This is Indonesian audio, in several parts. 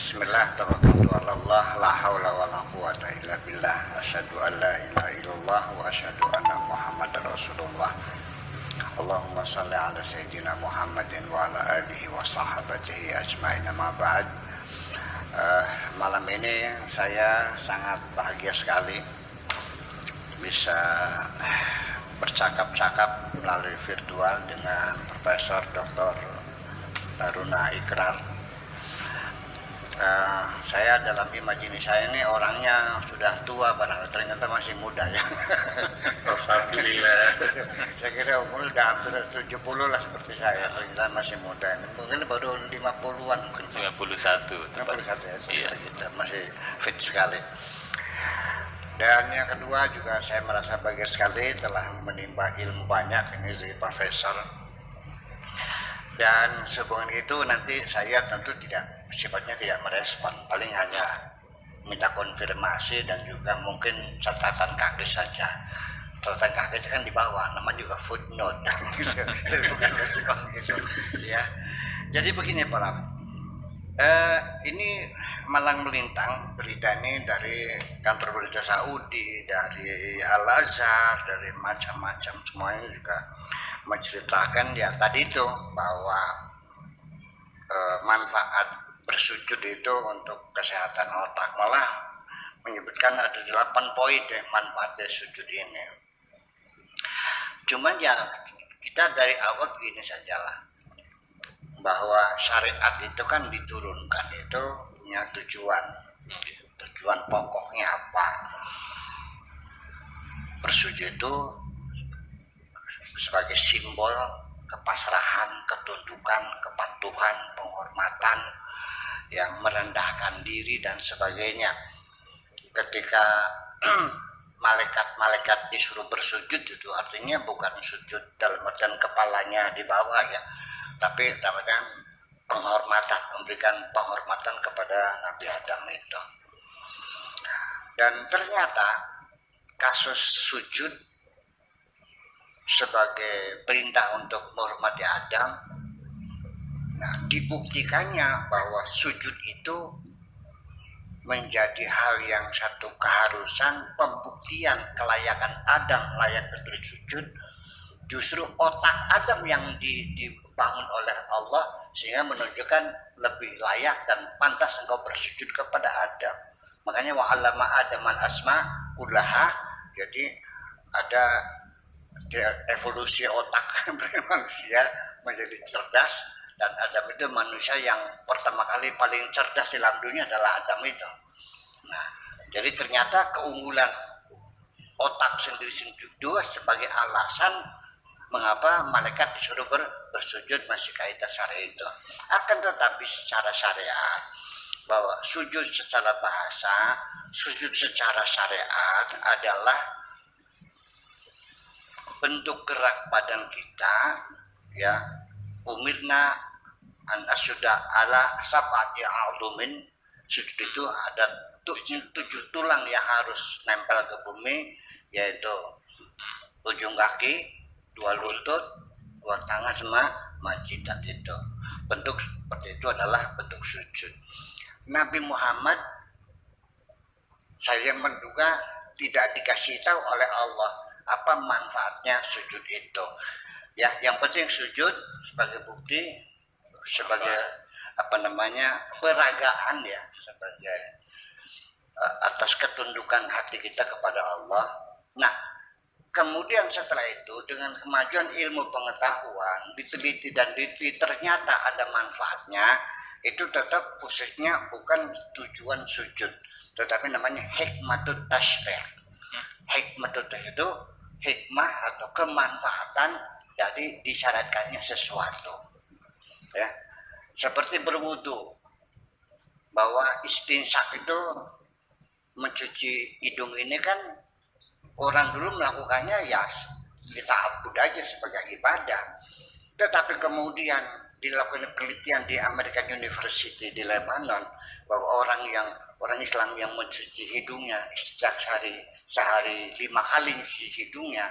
Bismillah, tawakkaltu 'ala Allah, la haula wala quwata illa billah. Asyhadu an la ilaha illallah wa asyhadu anna Muhammadar Rasulullah. Allahumma shalli ala sayyidina Muhammadin wa ala alihi wa sahabatihi ajmain. Amma ba'd. Malam ini saya sangat bahagia sekali bisa bercakap-cakap melalui virtual dengan Profesor Dr. Taruna Ikrar. Saya dalam imajinasi saya ini orangnya sudah tua, barangkali ternyata masih muda ya. Alhamdulillah. Saya kira umur sudah hampir 70 lah seperti saya, ternyata masih muda. Mungkin baru 50-an mungkin. 51 51 ya, iya. Kita masih fit sekali. Dan yang kedua juga saya merasa bahagia sekali telah menimba ilmu banyak ini dari Profesor. Dan sehubungan itu nanti saya tentu sifatnya tidak merespon, paling hanya minta konfirmasi dan juga mungkin catatan kaki saja. Catatan kaki itu kan di bawah, namanya juga footnote, bukan gitu, ya. Jadi begini Pak, ini malang melintang berita ini dari kantor berita Saudi, dari Al Azhar, dari macam-macam semuanya juga menceritakan ya tadi itu bahwa manfaat bersujud itu untuk kesehatan otak, malah menyebutkan ada 8 poin deh manfaatnya sujud ini. Cuman ya kita dari awal begini sajalah, bahwa syariat itu kan diturunkan itu punya tujuan pokoknya apa. Bersujud itu sebagai simbol kepasrahan, ketundukan, kepatuhan, penghormatan, yang merendahkan diri dan sebagainya. Ketika malaikat-malaikat disuruh bersujud itu artinya bukan sujud dalam artian kepalanya di bawah ya, tapi dalam artian penghormatan, memberikan penghormatan kepada Nabi Adam itu. Dan ternyata kasus sujud sebagai perintah untuk menghormati Adam, nah dibuktikannya bahwa sujud itu menjadi hal yang satu keharusan, pembuktian kelayakan Adam layak bersujud. Justru otak Adam yang dibangun oleh Allah sehingga menunjukkan lebih layak dan pantas engkau bersujud kepada Adam. Makanya wa 'allama Adamal asma kullaha, jadi ada evolusi otak manusia menjadi cerdas, dan Adam itu manusia yang pertama kali paling cerdas di dalam dunia adalah Adam itu. Nah, jadi ternyata keunggulan otak sendiri-sendiri sebagai alasan mengapa malaikat disuruh bersujud masih kaitan syariat itu. Akan tetapi secara syariat, bahwa sujud secara bahasa, sujud secara syariat adalah bentuk gerak badan kita ya. Umirna an asjuda ala sab'ati a'dhumin. Sujud itu ada 7 tulang yang harus nempel ke bumi, yaitu ujung kaki, 2 lutut, 2 tangan sama jidat. Itu bentuk seperti itu adalah bentuk sujud. Nabi Muhammad saya menduga tidak dikasih tahu oleh Allah apa manfaatnya sujud itu. Ya, yang penting sujud sebagai bukti, sebagai peragaan ya, sebagai atas ketundukan hati kita kepada Allah. Nah, kemudian setelah itu dengan kemajuan ilmu pengetahuan, diteliti dan diteliti ternyata ada manfaatnya. Itu tetap khususnya bukan tujuan sujud, tetapi namanya hikmatut tasyrih. Hikmatut tasyrih itu hikmah atau kemanfaatan dari disyaratkannya sesuatu ya. Seperti berwudu, bahwa istinsyak itu mencuci hidung ini kan orang dulu melakukannya ya dita'abbud aja sebagai ibadah, tetapi kemudian dilakukan penelitian di American University di Lebanon bahwa orang Islam yang mencuci hidungnya sejak sehari 5 kali mencuci hidungnya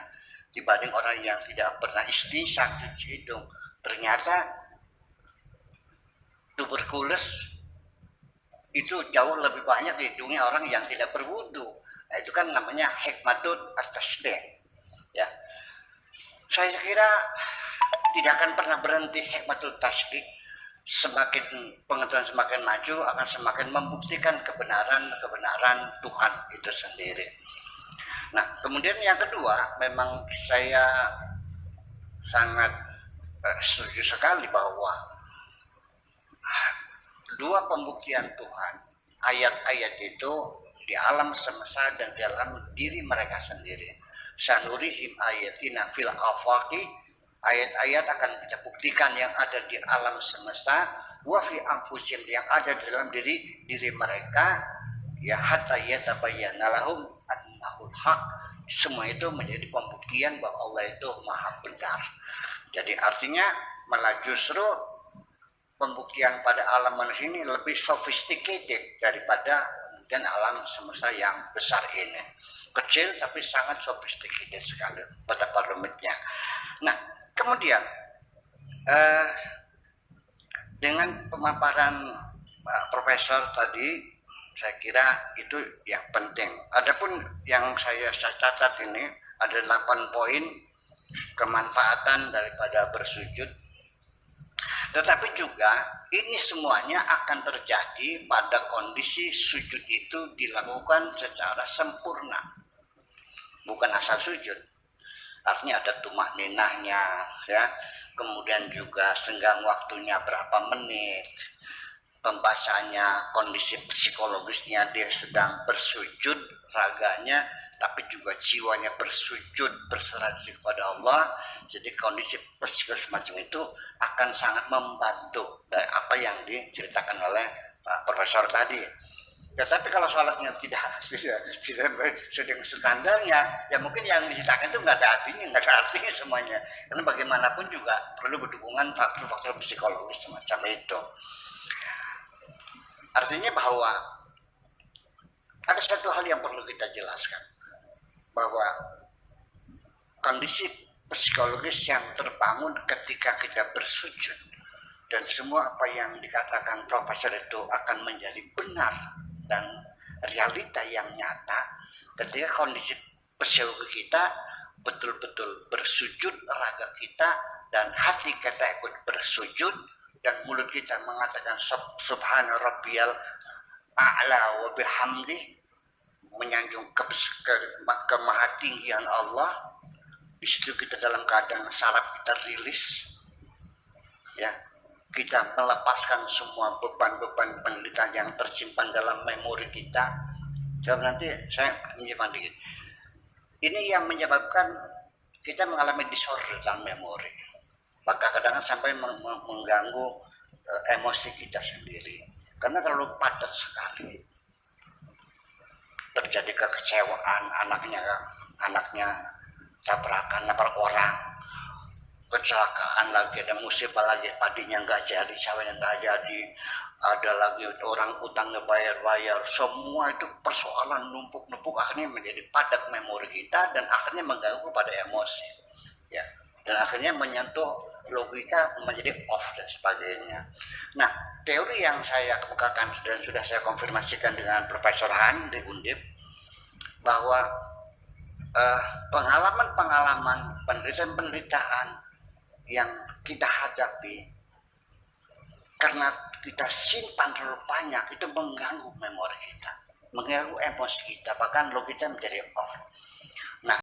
dibanding orang yang tidak pernah istinsyak cuci hidung, ternyata tuberkulus itu jauh lebih banyak dihitungnya orang yang tidak berwudu. Nah, itu kan namanya hikmatut at-tasbih. Ya. Saya kira tidak akan pernah berhenti hikmatut tasbih. Semakin pengetahuan semakin maju akan semakin membuktikan kebenaran Tuhan itu sendiri. Nah, kemudian yang kedua, memang saya sangat setuju sekali bahwa dua pembuktian Tuhan, ayat-ayat itu di alam semesta dan di dalam diri mereka sendiri. Sanurihim ayatina fil afaqi, ayat-ayat akan kita buktikan yang ada di alam semesta, wa fi anfusihim, yang ada di dalam diri mereka, ya hatta yatabayyana lahum annahul haq. Semua itu menjadi pembuktian bahwa Allah itu maha benar. Jadi artinya malah justru pembuktian pada alam manusia ini lebih sophisticated daripada mungkin alam semesta yang besar ini. Kecil tapi sangat sophisticated sekali, betapa rumitnya. Nah, kemudian dengan pemaparan Profesor tadi, saya kira itu yang penting. Adapun yang saya catat ini ada 8 poin kemanfaatan daripada bersujud. Tetapi juga ini semuanya akan terjadi pada kondisi sujud itu dilakukan secara sempurna, bukan asal sujud. Artinya ada tumakninahnya, ya. Kemudian juga senggang waktunya berapa menit, pembacaannya, kondisi psikologisnya dia sedang bersujud raganya, tapi juga jiwanya bersujud berserah diri kepada Allah. Jadi kondisi psikologis semacam itu akan sangat membantu dari apa yang diceritakan oleh Pak Profesor tadi. Tetapi kalau sholatnya tidak sedang standarnya, ya mungkin yang diceritakan itu nggak ada artinya semuanya. Karena bagaimanapun juga perlu berdukungan faktor-faktor psikologis semacam itu. Artinya bahwa ada satu hal yang perlu kita jelaskan, bahwa kondisi psikologis yang terbangun ketika kita bersujud dan semua apa yang dikatakan Profesor itu akan menjadi benar dan realita yang nyata ketika kondisi psikologi kita betul-betul bersujud, raga kita dan hati kita ikut bersujud dan mulut kita mengatakan subhana rabbiyal a'la wa bihamdi, menyanjung kemahatinggian Allah. Di situ kita dalam keadaan saraf kita rilis, ya, kita melepaskan semua beban-beban penderitaan yang tersimpan dalam memori kita. Coba nanti saya menyimpan dikit. Ini yang menyebabkan kita mengalami disorder dalam memori, maka kadang-kadang sampai mengganggu emosi kita sendiri karena terlalu padat sekali. Terjadi kekecewaan, anaknya tabrakan, nabrak orang, kecelakaan lagi, ada musibah lagi, padinya nggak jadi, sawahnya nggak jadi, ada lagi orang utangnya bayar, semua itu persoalan numpuk-numpuk akhirnya menjadi padat memori kita dan akhirnya mengganggu pada emosi, ya, dan akhirnya menyentuh logika menjadi off dan sebagainya. Nah, teori yang saya kemukakan dan sudah saya konfirmasikan dengan Profesor Han di Undip bahwa pengalaman-pengalaman penderitaan yang kita hadapi karena kita simpan terlalu banyak itu mengganggu memori kita, mengganggu emosi kita, bahkan logika menjadi off.